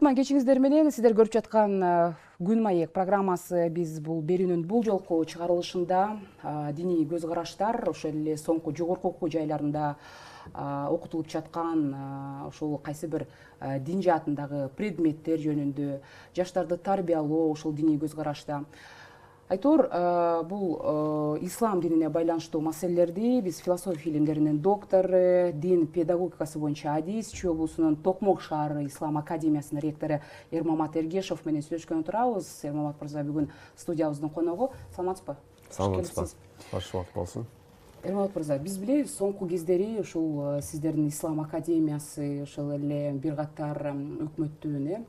кутман кечиңиздер менен сиздер көрүп жаткан Күн маек программасы биз бул берүүнүн бул жолку чыгарылышында диний көз караштар ошол эле соңку жогорку окуу жайларында окутулуп жаткан ошол кайсы бир дин жаатындагы предметтер жөнүндө жаштарды тарбиялоо ошол диний көз карашта айтор бул ислам динине байланыштуу маселелерди биз философия илимдеринин доктору, дин педагогикасы боюнча адисчи облусунун Токмок шаары ислам академиясынын ректору Эрмамат Эргешов менен сүйлөшкөн отурабыз. Эрмамат мырза бүгүн студиябыздын коногу. Саламатсызбы? Саламатсызбы. Кош убакыт болсун. Эрмамат мырза, биз билебиз, соңку кездери ушул сиздердин ислам академиясы ошол эле бир катар өкмөттүн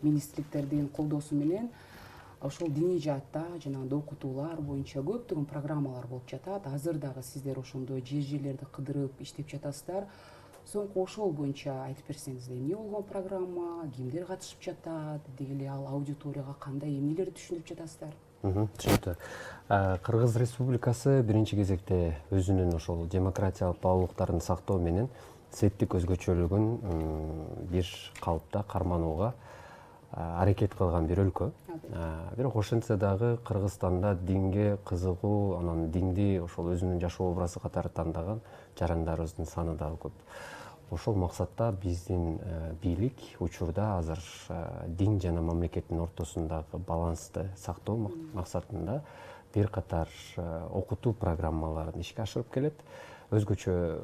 министрликтердин колдоосу менен ошол диний жаатта жанагындай окутуулар боюнча көптөгөн программалар болуп жатат. Азыр дагы сиздер ошондой жерлерди кыдырып иштеп жатасыздар. Соңку ошол боюнча айтып берсеңиз, эмне болгон программа, кимдер катышып жатат, деги эле ал аудиторияга кандай эмнелерди түшүндүрүп жатасыздар? Түшүнүктүү. Кыргыз Республикасы биринчи кезекте өзүнүн ошол демократиялык баалуулуктарын сактоо менен светтик өзгөчөлүгүн бир калыпта карманууга аракет кылган бир өлкө. Бирок ошентсе дагы Кыргызстанда динге кызыгуу, анан динди ошол өзүнүн жашоо образы катары тандаган жарандарыбыздын саны дагы көп. Ошол максатта биздин бийлик учурда азыр дин жана мамлекеттин ортосундагы балансты сактоо максатында бир катар окутуу программаларын ишке ашырып келет. Өзгөчө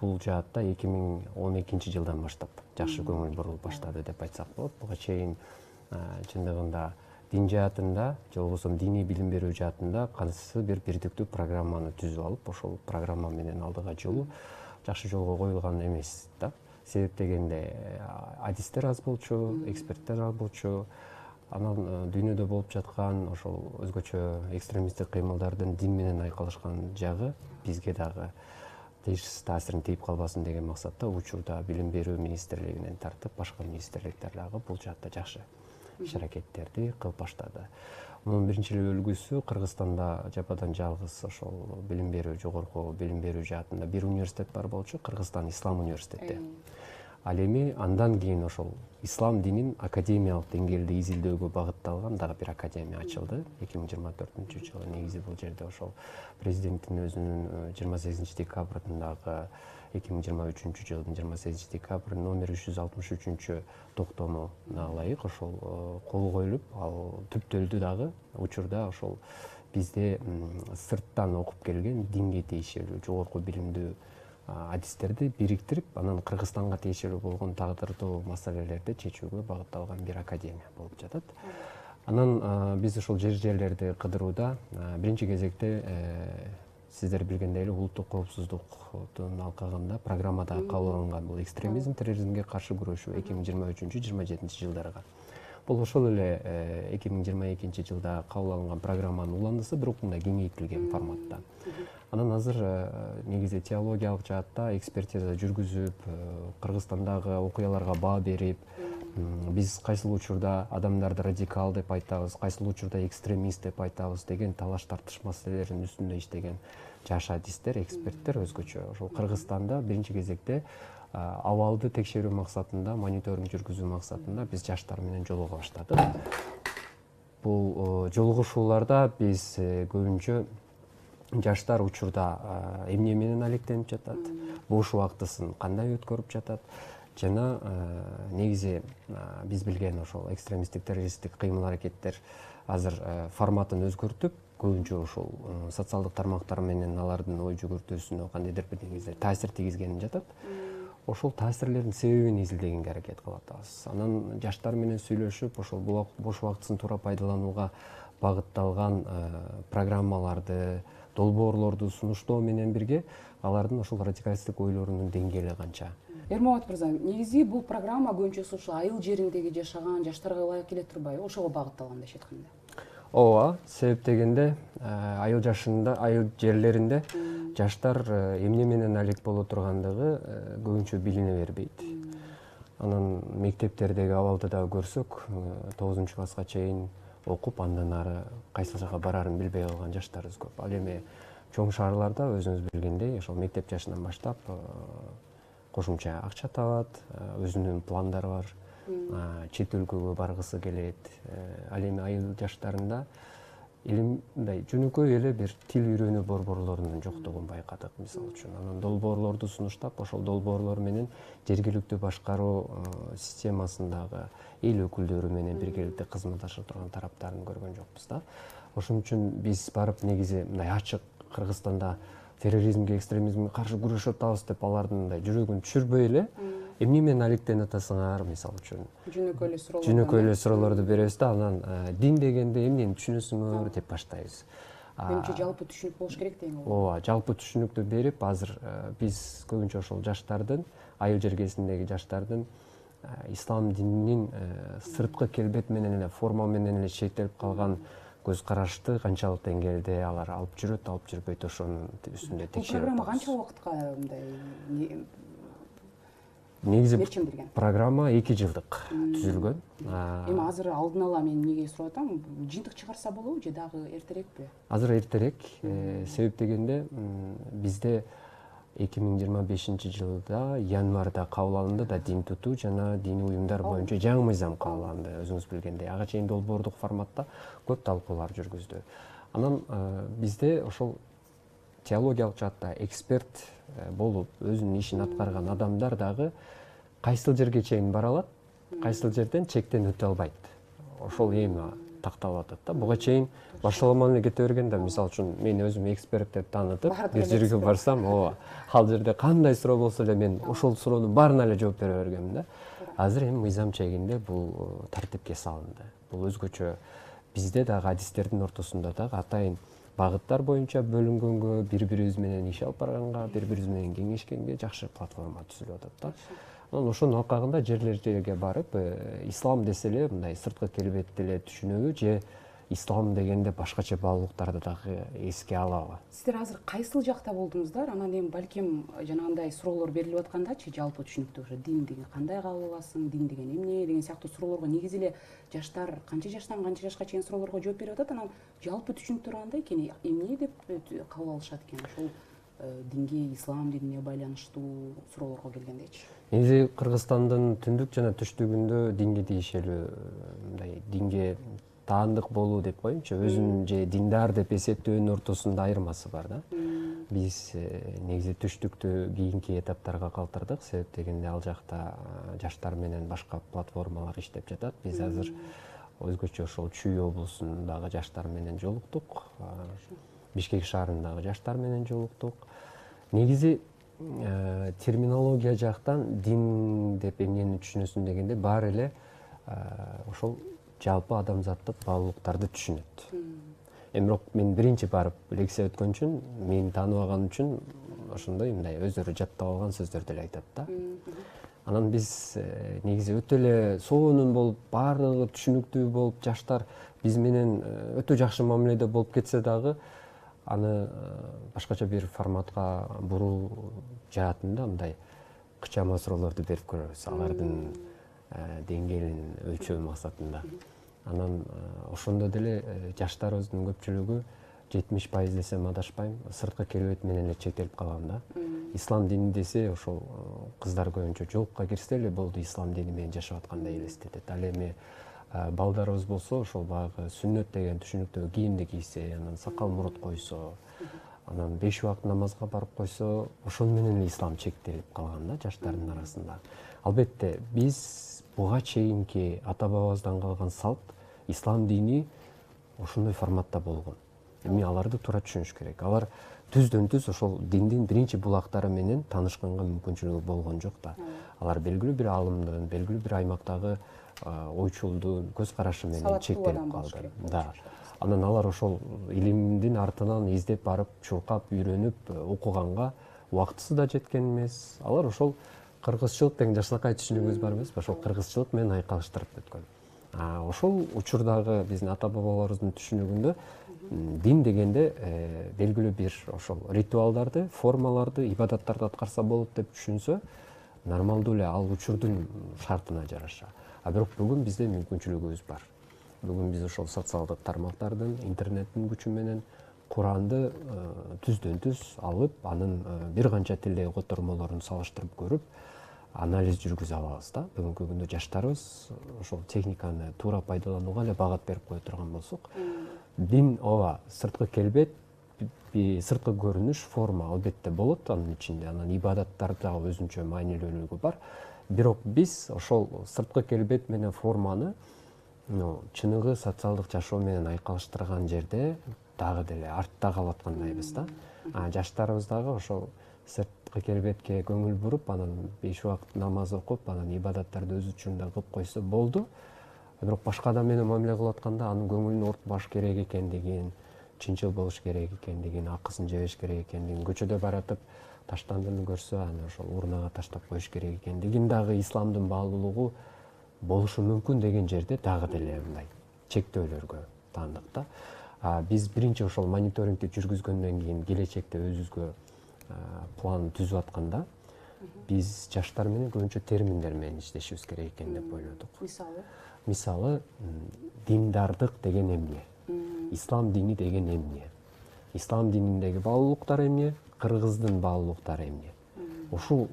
бул жаатта 2012-жылдан баштап жакшы көңүл бурулуп баштады деп айтсак болот. Буга чейин чындыгында дин жаатында же болбосо диний билим берүү жаатында кайсы бир бирдиктүү программаны түзүп алып, ошол программа менен алдыга жылуу жакшы жолго коюлган эмес да. Себеп дегенде адистер аз болчу, эксперттер аз болчу. Анан дүйнөдө болуп жаткан ошол өзгөчө экстремисттик кыймылдардын дин менен айкалышкан жагы бизге дагы тийишсиз таасирин тийип калбасын деген максатта учурда билим берүү министрлигинен тартып башка министрликтер дагы бул жаатта жакшы иш-аракеттерди кылып баштады. Мунун биринчи эле үлгүсү Кыргызстанда жападан жалгыз ошол билим берүү, жогорку билим берүү жаатында бир университет бар болчу, Кыргызстан Ислам университети. Ал эми андан кийин ошол ислам динин академиялык деңгээлде изилдөөгө багытталган дагы бир академия ачылды. 2024-жылы негизи бул жерде ошол президенттин өзүнүн 28 декабрындагы 2023-жылдын 28 декабрь номер 363 токтомуна ылайык ошол кол коюлуп, ал түптөлдү дагы. Учурда ошол бизде сырттан окуп келген динге тиешелүү жогорку билимдүү адистерди бириктирип, анан Кыргызстанга тиешелүү болгон тагдырдуу маселелерди чечүүгө багытталган бир академия болуп жатат. Анан биз ошол жерлерди кыдырууда биринчи кезекте сиздер билгендей эле улуттук коопсуздуктун алкагында программада кабыл алынган бул экстремизм, терроризмге каршы күрөшүү 2023-27 жылдарга. Бул ошол эле 2022-жылда кабыл алынган программанын уландысы, бирок мындай кеңейтилген форматта. Анан азыр негизи теологиялык жаатта экспертиза жүргүзүп, Кыргызстандагы окуяларга баа берип, биз кайсыл учурда адамдарды радикал деп айтабыз, кайсыл учурда экстремист деп айтабыз деген талаш тартыш маселелеринин үстүндө иштеген жаш адистер, эксперттер өзгөчө ошол Кыргызстанда биринчи кезекте абалды текшерүү максатында, мониторинг жүргүзүү максатында биз жаштар менен жолуга баштадык. Бул жолугушууларда биз көбүнчө жаштар учурда эмне менен алектенип жатат, бош убактысын кандай өткөрүп жатат жана негизи биз билген ошол экстремисттик, террористтик кыймыл-аракеттер азыр форматын өзгөртүп, көбүнчө ошол социалдык тармактар менен алардын ой жүгүртүүсүнө кандайдыр бир негизде таасир тийгизгени жатат. Ошол таасирлердин себебин изилдегенге аракет кылып атабыз. Анан жаштар менен сүйлөшүп, ошол бош убактысын туура пайдаланууга багытталган программаларды, долбоорлорду сунуштоо менен бирге алардын ошол радикалисттик ойлорунун деңгээли канча. Эрмамат мырза, негизи бул программа көбүнчөсү ошо айыл жериндеги жашаган жаштарга ылайык келе турбайбы? Ошого багытталган деп айтканда. Ооба, себеп дегенде айыл жерлеринде жаштар эмне менен алек боло тургандыгы көбүнчө билине бербейт. Анан мектептердеги абалды да көрсөк, 9-класска чейин окуп, андан ары кайсы жака барарын билбей калган жаштарыбыз көп. Ал эми чоң шаарларда өзүңүз билгендей, ошол мектеп жашынан баштап кошумча акча табат, өзүнүн пландары бар. чет өлкөгө баргысы келет. Ал эми айыл жаштарында мындай жөнөкөй эле бир тил үйрөнүү борборлорунун жоктугун байкадык, мисалы үчүн. Анан долбоорлорду сунуштап, ошол долбоорлор менен жергиликтүү башкаруу системасындагы эл өкүлдөрү менен биргеликте кызматташып турган тараптарын көргөн жокпуз да. Ошон үчүн биз барып негизи мындай ачык Кыргызстанда терроризмге, экстремизмге каршы күрөшүп атабыз деп алардын мындай жүрөгүн түшүрбөй эле эмне менен алектенип атасыңар, мисалы үчүн жөнөкөй эле суроолорду беребиз да, анан дин дегенде эмнени түшүнөсүңөр деп баштайбыз. Менимче жалпы түшүнүк болуш керек деген го. Ооба, жалпы түшүнүктү берип, азыр биз көбүнчө ошол жаштардын, айыл жергесиндеги жаштардын ислам дининин сырткы келбет менен эле, форма менен эле шектелип калган көз карашты канчалык деңгээлде алар алып жүрөт, алып жүрбөйт, ошонун үстүндө текшерип. Бул программа канча убакытка мындай негизи мерчим берген? Программа 2 жылдык түзүлгөн. Эми азыр алдын ала мен эмнеге сурап атам, жыйынтык чыгарса болобу же дагы эртерекпи? Азыр эртерек, себеп дегенде бизде 2025 жылда январда кабыл алынды да дин тутуу жана диний уюмдар боюнча жаңы мыйзам кабыл алынды, өзүңүз билгендей. Ага чейин долбоордук форматта көп талкуулар жүргүздү. Анан бизде ошол теологиялык жаатта эксперт болуп, өзүнүн ишин аткарган адамдар дагы кайсыл жерге чейин бара алат, кайсыл жерден чектен өтө албайт. Ошол эми такталып атат да. Буга чейин башаламан эле кете берген да, мисалы үчүн мен өзүм эксперт деп таанытып, бир жерге барсам, ал жерде кандай суроо болсо эле мен ошол суроонун баарына эле жооп бере бергенмин да. Азыр эми мыйзам чегинде бул тартипке салынды. Бул өзгөчө бизде дагы адистердин ортосунда дагы атайын багыттар боюнча бөлүнгөнгө, бири-бирибиз менен иш алып барганга, бири-бирибиз менен кеңешкенге жакшы платформа түзүлүп атат да. Анан ошонун алкагында жерлерге барып, ислам десе эле мындай сырткы келбетти эле түшүнөбү же ислам дегенде башкача баалуулуктарды дагы эске алабы? Сиздер азыр кайсыл жакта болдуңуздар? Анан эми балким жанагындай суроолор берилип аткандачы, жалпы түшүнүктүү ошо дин деген кандай кабыл аласың, дин деген эмне деген сыяктуу суроолорго негизи эле жаштар канча жаштан канча жашка чейин суроолорго жооп берип атат. Анан жалпы түшүнүктөр кандай экен, эмне деп кабыл алышат экен ошол динге, ислам динине байланыштуу суроолорго келгендечи? Негизи Кыргызстандын түндүк жана түштүгүндө динге тиешелүү мындай динге таандык болуу деп коеюнчу, өзүн же диндар деп эсептөөнүн ортосунда айырмасы бар да. Биз негизи түштүктү кийинки этаптарга калтырдык, себеп дегенде ал жакта жаштар менен башка платформалар иштеп жатат. Биз азыр өзгөчө ошол Чүй облусундагы жаштар менен жолуктук, Бишкек шаарындагы жаштар менен жолуктук. Негизи терминология жактан дин деп эмнени түшүнөсүң дегенде баары эле ошол жалпы адамзаттык баалуулуктарды түшүнөт. Эми бирок мен биринчи барып лекция өткөн үчүн, мени тааныбаган үчүн ошондой мындай өздөрү жаттап алган сөздөрдү эле айтат да. Анан биз негизи өтө эле сонун болуп, баардыгы түшүнүктүү болуп, жаштар биз менен өтө жакшы мамиледе болуп кетсе дагы, аны башкача бир форматка буруу жаатында мындай кычама суроолорду берип көрөбүз, алардын деңгээлин өлчөө максатында. Анан ошондо деле жаштарыбыздын көпчүлүгү 70% десем адашпайм, сырткы келбет менен эле чектелип калган да. Ислам дини десе ошол кыздар көбүнчө жоопко кирсе эле болду, ислам дини менен жашап аткандай элестетет. Ал эми балдарыбыз болсо ошол баягы сүннөт деген түшүнүктөгү кийимди кийсе, анан сакал мурут койсо, анан 5 убакыт намазга барып койсо, ошол менен эле ислам чектелип калган да жаштардын арасында. Албетте биз буга чейинки ата бабабыздан калган салт, ислам дини ошондой форматта болгон. Эми аларды туура түшүнүш керек. Алар түздөн түз ошол диндин биринчи булактары менен таанышканга мүмкүнчүлүгү болгон жок да. Алар белгилүү бир аалымдын, белгилүү бир аймактагы ойчулдун көз карашы менен чектелип калды. Да. Анан алар ошол илимдин артынан издеп барып, чуркап, үйрөнүп, окуганга убактысы да жеткен эмес. Алар ошол кыргызчылык деген жакшынакай түшүнүгүбүз бар эмеспи? Ошол кыргызчылык менен айкалыштырып өткөн. Ошол учурдагы биздин ата бабаларыбыздын түшүнүгүндө дин дегенде белгилүү бир ошол ритуалдарды, формаларды, ибадаттарды аткарса болот деп түшүнсө, нормалдуу эле ал учурдун шартына жараша. Бирок бүгүн бизде мүмкүнчүлүгүбүз бар. Бүгүн биз ошол социалдык тармактардын, интернеттин күчү менен Куранды түздөн түз алып, анын бир канча тилдеги котормолорун салыштырып көрүп, анализ жүргүзө алабыз да. Бүгүнкү күндө жаштарыбыз ошол техниканы туура пайдаланууга эле багыт берип кое турган болсок, дин ооба сырткы келбет, сырткы көрүнүш, форма албетте болот анын ичинде, анан ибадаттар дагы өзүнчө маанилүүлүгү бар. Бирок биз ошол сырткы келбет менен форманы чыныгы социалдык жашоо менен айкалыштырган жерде дагы деле артта калып аткандайбыз да. Жаштарыбыз дагы ошол сырткы келбетке көңүл буруп, анан 5 убакыт намаз окуп, анан ибадаттарды өз учурунда кылып койсо болду. Бирок башка адам менен мамиле кылып атканда анын көңүлүн оорутпаш керек экендигин, чынчыл болуш керек экендигин, акысын жебеш керек экендигин, көчөдө баратып таштандыны көрсө аны ошол урнага таштап коюш керек экендигин дагы исламдын баалуулугу болушу мүмкүн деген жерде дагы деле мындай чектөөлөргө таандык да. Биз биринчи ошол мониторингди жүргүзгөндөн кийин келечекте өзүбүзгө план түзүп атканда биз жаштар менен көбүнчө терминдер менен иштешибиз керек экен деп ойлодук. Мисалы диндардык деген эмне? Ислам дини деген эмне? Ислам дининдеги баалуулуктар эмне? Кыргыздын баалуулуктары эмне? Ушул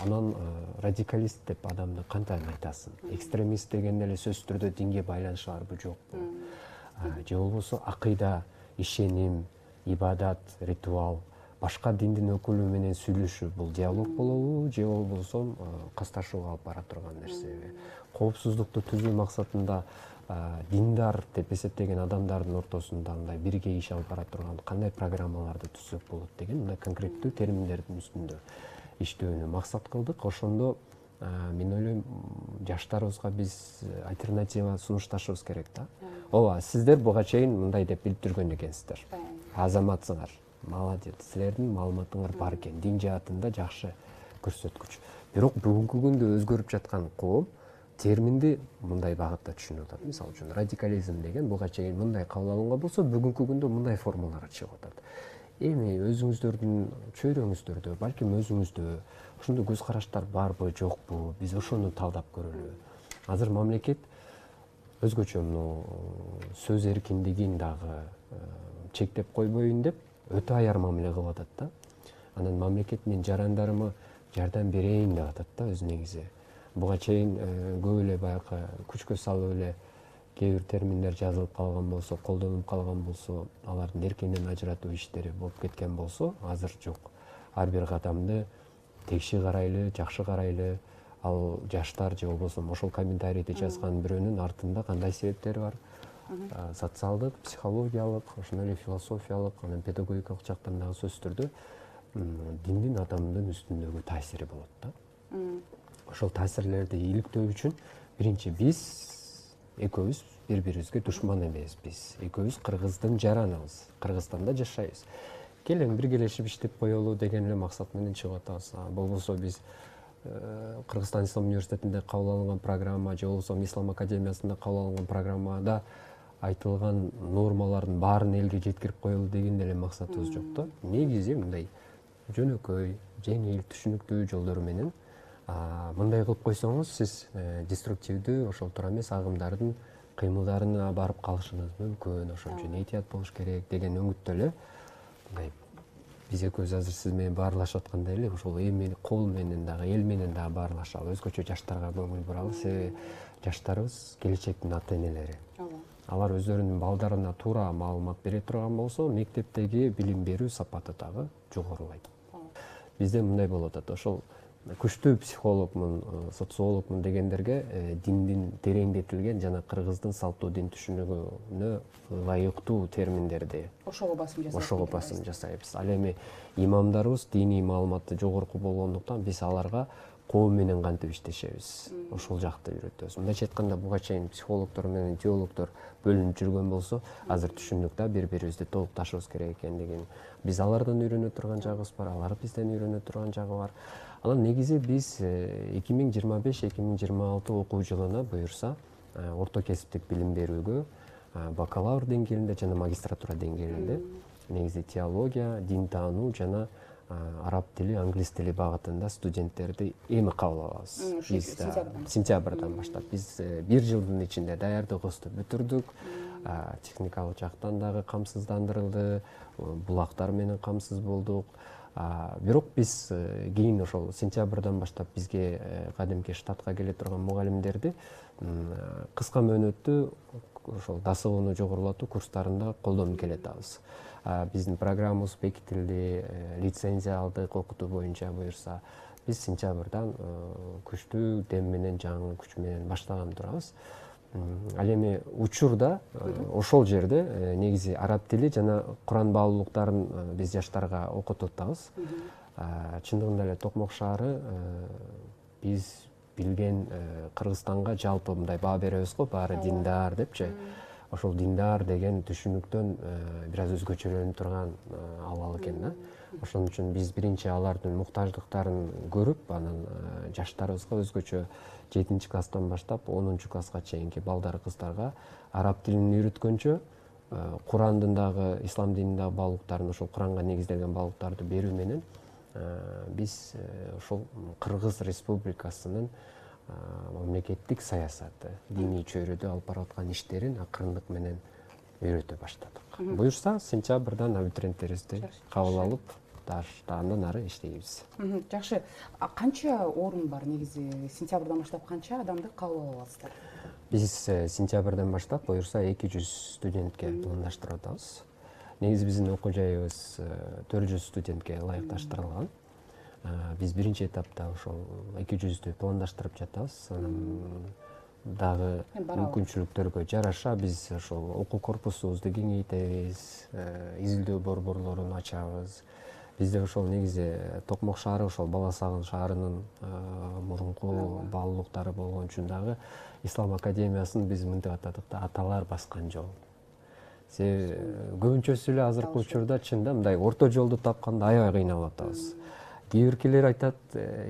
анан радикалист деп адамды кантип айтасың? Экстремист дегенде эле сөзсүз түрдө динге байланышы барбы, жокпу? Же болбосо акыйда, ишеним, ибадат, ритуал, башка диндин өкүлү менен сүйлөшүү, бул диалог болобу, же болбосо касташууга алып бара турган нерсеби? Коопсуздукту түзүү максатында диндар деп эсептеген адамдардын ортосунда мындай бирге иш алып бара турган кандай программаларды түзсөк болот деген мындай конкреттүү терминдердин үстүндө иштөөнү максат кылдык. Ошондо мен ойлойм жаштарыбызга биз альтернатива сунушташыбыз керек да. Ооба, сиздер буга чейин мындай деп билип жүргөн экенсиздер. Азаматсыңар, молодец, силердин маалыматыңар бар экен, дин жаатында жакшы көрсөткүч. Бирок бүгүнкү күндө өзгөрүп жаткан коом терминди мындай багытта түшүнүп атат. Мисалы үчүн радикализм деген буга чейин мындай кабыл алынган болсо, бүгүнкү күндө мындай формалар чыгып атат. Эми өзүңүздөрдүн чөйрөңүздөрдө, балким өзүңүздө ошондой көз караштар барбы, жокпу? Биз ошону талдап көрөлү. Азыр мамлекет өзгөчө сөз эркиндигин дагы чектеп койбоюн деп өтө аяр мамиле кылып атат да. Анан мамлекет мен жарандарыма жардам берейин деп атат да өз негизи. Буга чейин көп эле баягы күчкө салып эле кээ бир терминдер жазылып калган болсо, колдонуп калган болсо, алардын эркинен ажыратуу иштери болуп кеткен болсо, азыр жок. Ар бир кадамды текши карайлы, жакшы карайлы. Ал жаштар же болбосо ошол комментарийди жазган бирөөнүн артында кандай себептер бар? Социалдык, психологиялык, ошондой эле философиялык, анан педагогикалык жактан дагы сөзсүз түрдө диндин адамдын үстүндөгү таасири болот да. Ошол таасирлерди иликтөө үчүн биринчи биз экөөбүз бири-бирибизге душман эмеспиз. Экөөбүз Кыргыздын жараныбыз, Кыргызстанда жашайбыз. Келин биргелешип иштеп коелу деген эле максат менен чыгып атабыз. Болбосо биз Кыргызстан Ислам университетинде кабыл алынган программа же болбосо Ислам академиясында кабыл алынган программада айтылган нормалардын баарын элге жеткирип коелу деген эле максатыбыз жок да. Негизи мындай жөнөкөй, жеңил, түшүнүктүү жолдор менен мындай кылып койсоңуз сиз деструктивдүү ошол тура эмес агымдардын кыймылдарына барып калышыңыз мүмкүн. Ошон үчүн этият болуш керек деген өңүттө эле мындай биз экөөбүз азыр сиз менен баарлашып аткандай эле ошол кол менен дагы эл менен дагы баарлашалы, өзгөчө жаштарга көңүл буралы. Себеби жаштарыбыз келечектин ата энелери. Алар өздөрүнүн балдарына туура маалымат бере турган болсо, мектептеги билим берүү сапаты дагы жогорулайт. Бизде мындай болуп атат. Ошол күчтүү психологмун, социологмун дегендерге диндин тереңдетилген жана Кыргыздын салттуу дин түшүнүгүнө ылайыктуу терминдерди ошого басым жасайбыз. Ал эми имамдарыбыз диний маалыматы жогорку болгондуктан биз аларга коом менен кантип иштешебиз, ошол жакты үйрөтөбүз. Мындайча айтканда буга чейин психологдор менен теологдор бөлүнүп жүргөн болсо, азыр түшүндүк да бири-бирибизди толукташыбыз керек экендигин. Биз алардан үйрөнө турган жагыбыз бар, алар бизден үйрөнө турган жагы бар. Анан негизи биз 2025-2026 окуу жылына буюрса орто кесиптик билим берүүгө бакалавр деңгээлинде жана магистратура деңгээлинде негизи теология, дин таануу жана араб тили, англис тили багытында студенттерди эми кабыл алабыз. Биз сентябрдан баштап биз 1 жылдын ичинде даярдыгыбызды бүтүрдүк. Техникалык жактан дагы камсыздандырылды, булактар менен камсыз болдук. Бирок биз кийин ошол сентябрдан баштап бизге кадимки штатка келе турган мугалимдерди кыска мөөнөттүү ошол дасыбууну жогорулатуу курстарында колдонуп келатабыз. Биздин программабыз бекитилди, лицензия алдык окутуу боюнча буюрса. Биз сентябрдан күчтүү дем менен, жаңы күч менен баштаган турабыз. Ал эми учурда ошол жерде негизи араб тили жана Куран баалуулуктарын биз жаштарга окутуп атабыз. Чындыгында эле Токмок шаары биз билген Кыргызстанга жалпы мындай баа беребиз го, баары диндар депчи. Ошол диндар деген түшүнүктөн бир аз өзгөчөлөнүп турган абал экен да. Ошон үчүн биз биринчи алардын муктаждыктарын көрүп, анан жаштарыбызга өзгөчө 7-класстан баштап 10-класска чейинки балдар, кыздарга араб тилин үйрөткөнчө Курандын дагы, ислам динин дагы баалуулуктарын, ошол Куранга негизделген баалуулуктарды берүү менен биз ошол Кыргыз Республикасынын мамлекеттик саясаты, диний чөйрөдө алып барып аткан иштерин акырындык менен үйрөтө баштадык. Буюрса, сентябрдан абитуриенттерибизди кабыл алып, андан ары иштейбиз. Жакшы. Канча орун бар негизи? Сентябрдан баштап канча адамды кабыл алып аласыздар? Биз сентябрдан баштап буюрса 200 студентке пландаштырып атабыз. Негизи биздин окуу жайыбыз 400 студентке ылайыкташтырылган. Биз биринчи этапта ошол 200-дү пландаштырып жатабыз. Дагы мүмкүнчүлүктөргө жараша биз ошол окуу корпусубузду кеңейтебиз, изилдөө борборлорун ачабыз. Бизде ошол негизи Токмок шаары ошол Бала Сагын шаарынын мурунку баалуулуктары болгон үчүн дагы Ислам академиясын биз мынтип атадык да, аталар баскан жол. Көбүнчөсү эле азыркы учурда чында мындай орто жолду тапканда аябай кыйналып атабыз. Кээ биркилер айтат,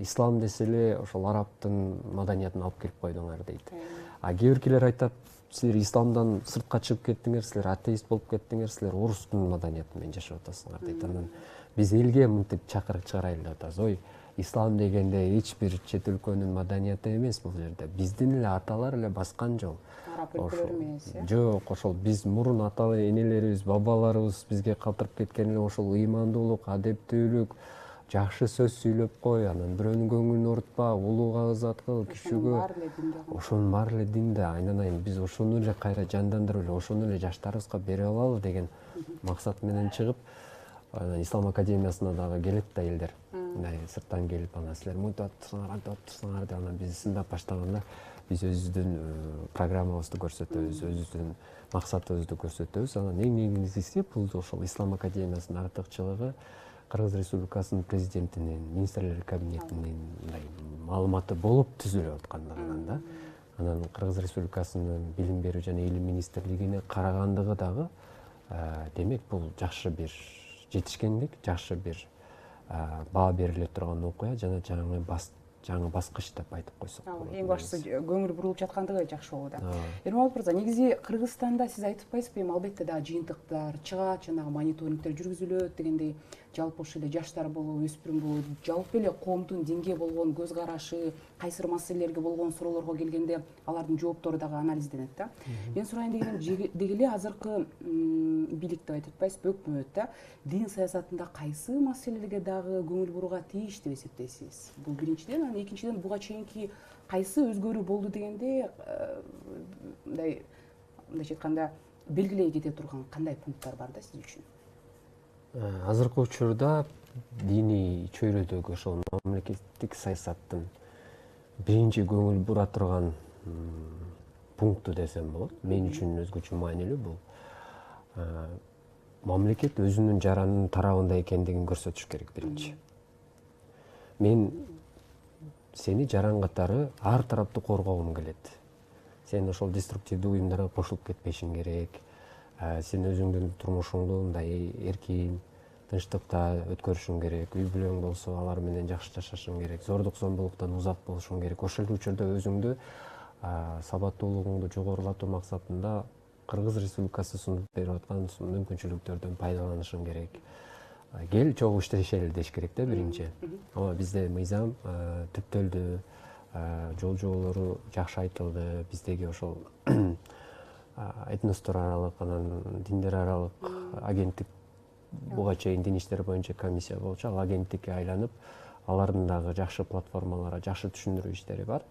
ислам десе эле ошол арабтын маданиятын алып келип койдуңар дейт. Кээ биркилер айтат, силер исламдан сыртка чыгып кеттиңер, силер атеист болуп кеттиңер, силер орустун маданияты менен жашап атасыңар дейт. Анан биз элге мынтип чакырык чыгарайлы деп атабыз. Ой, ислам дегенде эч бир чет өлкөнүн маданияты эмес бул жерде. Биздин эле аталар эле баскан жол. Араб өлкөлөр эмес, э? Жок, ошол биз мурун аталы энелерибиз, бабаларыбыз бизге калтырып кеткен эле ошол ыймандуулук, адептүүлүк, жакшы сөз сүйлөп кой, анан бирөөнүн көңүлүн оорутпа, улууга ызат кыл, кичүүгө. Ошонун баары эле динде. Айнанайын биз ошону эле кайра жандандырып эле, ошону эле жаштарыбызга бере алалы деген максат менен чыгып, анан Ислам академиясына дагы келет да элдер. Мындай сырттан келип, анан силер мынтип атырсыңар, антип атырсыңар деп анан биз сындап баштаганда биз өзүбүздүн программабызды көрсөтөбүз, өзүбүздүн максатыбызды көрсөтөбүз. Анан эң негизгиси бул ошол Ислам академиясынын артыкчылыгы Кыргыз Республикасынын президентинин, министрлер кабинетинин мындай маалыматы болуп түзүлүп аткандыгынан да. Анан Кыргыз Республикасынын билим берүү жана илим министрлигине карагандыгы дагы демек бул жакшы бир жетишкендик, жакшы бир баа бериле турган окуя жана жаңы баскыч деп айтып койсок болот. Эң баштысы көңүл бурулуп жаткандыгы жакшы болду да. Эрмолот мырза, негизи Кыргызстанда сиз айтып атпайсызбы, эми албетте дагы жыйынтыктар чыгат, жанагы мониторингдер жүргүзүлөт дегендей, жалпы ошо эле жаштар болобу, өспүрүм болобу, жалпы эле коомдун динге болгон көз карашы, кайсыр маселелерге болгон суроолорго келгенде алардын жооптору дагы анализденет да. Мен сурайын дегеним, деги эле азыркы бийлик деп айтып атпайсызбы, өкмөт да, дин саясатында кайсы маселелерге дагы көңүл бурууга тийиш деп эсептейсиз? Бул биринчиден, анан экинчиден, буга чейинки кайсы өзгөрүү болду дегенде, мындайча айтканда белгилей кете турган кандай пункттар бар да сиз үчүн? Азыркы учурда диний чөйрөдөгү ошол мамлекеттик саясаттын биринчи көңүл бура турган пункту десем болот. Мен үчүн өзгөчө маанилүү бул мамлекет өзүнүн жаранын тарабында экендигин көрсөтүш керек биринчи. Мен сени жаран катары ар тараптуу коргогум келет. Сен ошол деструктивдүү уюмдарга кошулуп кетпешиң керек. Сен өзүңдүн турмушуңду мындай эркин, тынчтыкта өткөрүшүң керек. Үй бүлөң болсо алар менен жакшы жашашың керек. Зордук зомбулуктан узак болушуң керек. Ошол учурда өзүңдү сабаттуулугуңду жогорулатуу максатында Кыргыз Республикасы сунуп берип аткан мүмкүнчүлүктөрдөн пайдаланышың керек. Кел чогуу иштешели деш керек да биринчи. Ама бизде мыйзам түптөлдү, жол жоболору жакшы айтылды. Биздеги ошол этностор аралык, анан диндер аралык агенттик буга чейин дин иштери боюнча комиссия болчу, ал агенттикке айланып, алардын дагы жакшы платформалары, жакшы түшүндүрүү иштери бар.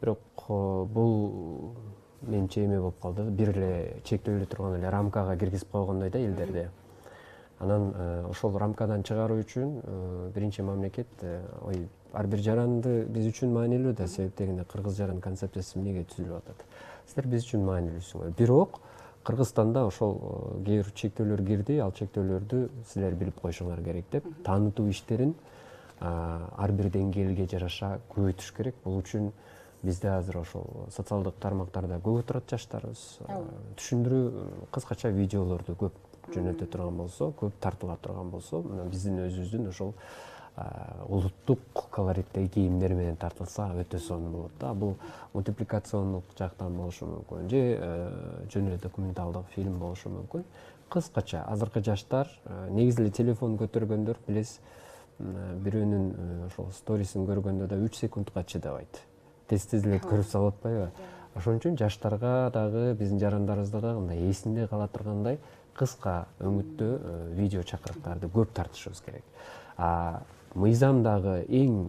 Бирок бул менимче эме болуп калды, бир эле чектелип турган эле рамкага киргизип койгондой да элдерди. Анан ошол рамкадан чыгаруу үчүн биринчи мамлекет ар бир жаранды биз үчүн маанилүү да, себеп дегенде кыргыз жаран концепциясы эмнеге түзүлүп атат. Силер биз үчүн маанилүүсүңөр. Бирок Кыргызстанда ошол кээ бир чектөөлөр кирди, ал чектөөлөрдү силер билип коюшуңар керек деп таанытуу иштерин ар бир деңгээлге жараша көбөйтүш керек. Бул үчүн бизде азыр ошол социалдык тармактарда көп отурат жаштарыбыз. Түшүндүрүү кыскача видеолорду көп жөнөтө турган болсо, көп тартыла турган болсо, мына биздин өзүбүздүн ошол улуттук колориттеги кийимдер менен тартылса өтө сонун болот да. Бул мультипликациондук жактан болушу мүмкүн, же жөн эле документалдык фильм болушу мүмкүн. Кыскача азыркы жаштар негизи эле телефон көтөргөндөр, билесиз, бирөөнүн ошол сторисин көргөндө да 3 секундка чыдабайт. Тез эле көрүп салып атпайбы? Ошон үчүн жаштарга дагы, биздин жарандарыбызда дагы мындай эсинде кала тургандай кыска өңүттүү видео чакырыктарды көп тартышыбыз керек. Мыйзамдагы эң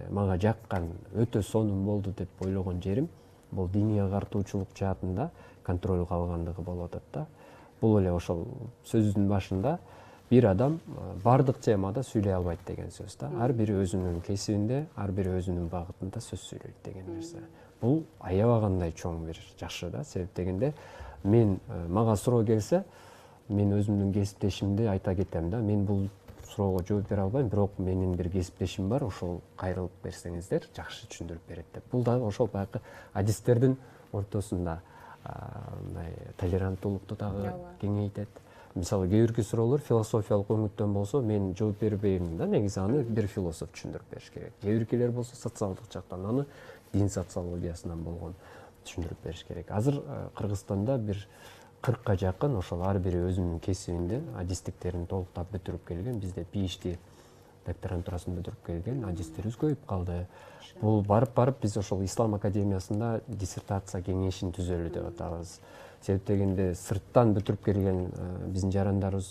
мага жаккан, өтө сонун болду деп ойлогон жерим, бул диний агартуучулук жаатында контролго алгандыгы болуп атат да. Бул эле ошол сөзүнүн башында бир адам бардык темада сүйлөй албайт деген сөз да. Ар бири өзүнүн кесибинде, ар бири өзүнүн багытында сөз сүйлөйт деген нерсе. Бул аябагандай чоң бир жакшы да, себеп дегенде мага суроо келсе, мен өзүмдүн кесиптешимди айта кетем да. Мен бул суроого жооп бере албайм, бирок менин бир кесиптешим бар, ошол кайрылып берсеңиздер жакшы түшүндүрүп берет деп. Бул дагы ошол баягы адистердин ортосунда мындай толеранттуулукту дагы кеңейтет. Мисалы, кээ бирки суроолор философиялык өңүттөн болсо, мен жооп бербейм да, негизи аны бир философ түшүндүрүп бериш керек. Кээ биркилер болсо социалдык жактан, аны дин социологиясынан болгон түшүндүрүп бериш керек. Азыр Кыргызстанда бир 40ка жакын ошол ар бири өзүнүн кесибинде адистиктерин толуктап бүтүрүп келген, бизде PhD докторантурасын бүтүрүп келген адистерибиз көбөйүп калды. Бул барып биз ошол Ислам академиясында диссертация кеңешин түзөлү деп атабыз. Себеп дегенде сырттан бүтүрүп келген биздин жарандарыбыз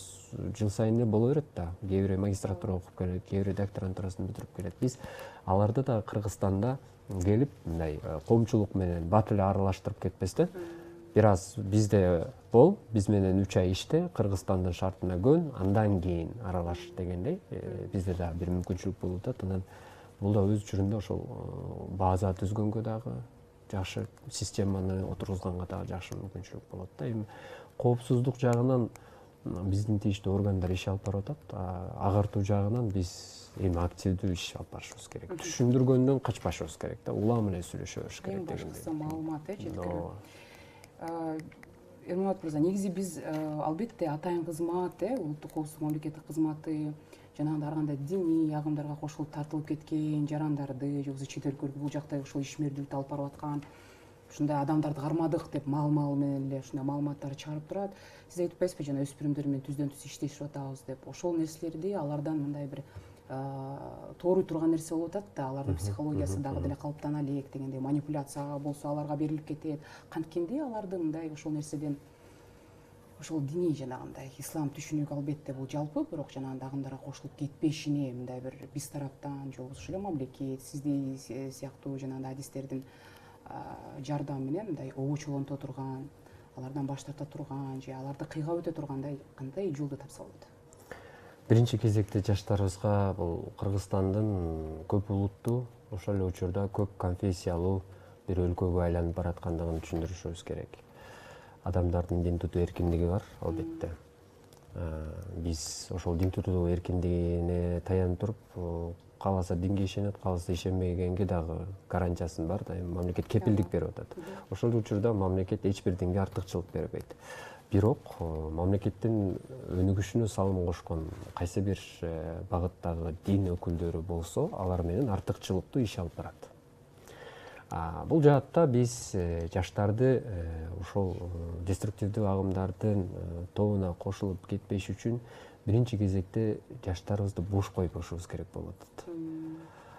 жыл сайын боло берет да. Кээ бири магистратура окуп келет, кээ бири докторантурасын бүтүрүп келет. Биз аларды да Кыргызстанда келип мындай коомчулук менен бат эле аралаштырып кетпестен, бир аз бизде бол, биз менен 3 ай иште, Кыргызстандын шартына көн, андан кийин аралаш дегендей бизде дагы бир мүмкүнчүлүк болуп атат. Анан бул да өз чорунда ошол база түзгөнгө дагы жакшы, системаны отургузганга дагы жакшы мүмкүнчүлүк болот да. Эми коопсуздук жагынан биздин тийиштүү органдар иш алып барып атат. Агартуу жагынан биз эми активдүү иш алып барышыбыз керек. Түшүндүргөндөн качпашыбыз керек да. Улам эле сүйлөшүбүз керек. Эң башкысы маалымат, жеткиликтүү. Эрмолот мырза, негизи биз албетте атайын кызмат, улуттук коопсуздук мамлекеттик кызматы жанагындай ар кандай диний агымдарга кошулуп тартылып кеткен жарандарды, же болбосо чет өлкөлөрдө бул жакта ошол ишмердүүлүктү алып барып аткан ушундай адамдарды кармадык деп маал менен эле ушундай маалыматтарды чыгарып турат. Сиз айтып атпайсызбы, жана өспүрүмдөр менен түздөн түз иштешип атабыз деп. Ошол нерселерди алардан мындай бир тооруй турган нерсе болуп атат да, алардын психологиясы дагы деле калыптана элек дегендей, манипуляцияга болсо аларга берилип кетет. Канткенде аларды мындай ошол нерседен, ошол диний жанагындай ислам түшүнүгү албетте бул жалпы, бирок жанагындай агымдарга кошулуп кетпешине мындай бир биз тараптан, же болбосо эле мамлекет, сиздей сыяктуу жанагындай адистердин жардамы менен мындай обучулонто турган, алардан баш тарта турган, же аларды кыйгап өтө тургандай кандай жолду тапса болот? Биринчи кезекте жаштарыбызга бул Кыргызстандын көп улуттуу, ошол эле учурда көп конфессиялуу бир өлкөгө айланып бараткандыгын түшүндүрүшүбүз керек. Адамдардын дин тутуу эркиндиги бар, албетте. Биз ошол дин тутуу эркиндигине таянып туруп, кааласа динге ишенет, кааласа ишенбегенге дагы гарантиясын бар да, мамлекет кепилдик берип атат. Ошол учурда мамлекет эч бир динге артыкчылык бербейт. Бирок мамлекеттин өнүгүшүнө салым кошкон кайсы бир багыттагы дин өкүлдөрү болсо, алар менен артыкчылыктуу иш алып барат. Бул жаатта биз жаштарды ошол деструктивдүү агымдардын тобуна кошулуп кетпеш үчүн биринчи кезекте жаштарыбызды бош койбошубуз керек болуп атат.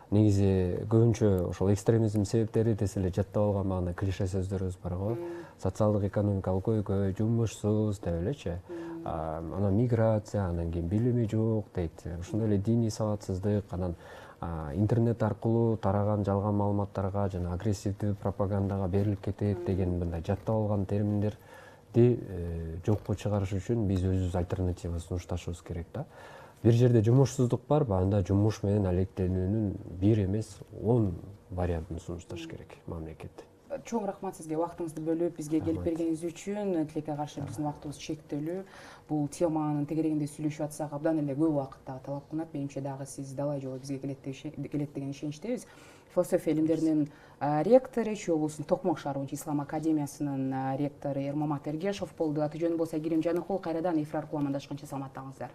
Негизи көбүнчө ошол экстремизм себептери десе эле жаттап алган клише сөздөрүбүз бар го. Социалдык экономикалык көйгөй, жумушсуз деп элечи. Анан миграция, анан кийин билими жок дейт. Ошондой эле диний сабатсыздык, анан интернет аркылуу тараган жалган маалыматтарга жана агрессивдүү пропагандага берилип кетет деген мындай жаттап алган терминдерди жокко чыгарыш үчүн биз өзүбүз альтернатива сунушташыбыз керек да. Бир жерде жумушсуздук барбы, анда жумуш менен алектенүүнүн бир эмес 10 вариантын сунушташ керек мамлекет. Чоң рахмат сизге, убактыңызды бөлүп бизге келип бергениңиз үчүн. Тилекке каршы биздин убактыбыз чектелүү. Бул теманын тегерегинде сүйлөшүп атсак абдан эле көп убакыт дагы талап кылынат. Менимче дагы сиз далай жолу бизге келет деген ишеничтебиз. Философия илимдеринин ректору, Чүй облусунун Токмок шаар боюнча Ислам академиясынын ректору Эрмамат Эргешов болду. Аты жөнү болсо Кирим Жаныкул. Кайрадан эфир аркылуу амандашканча саламаттаңыздар.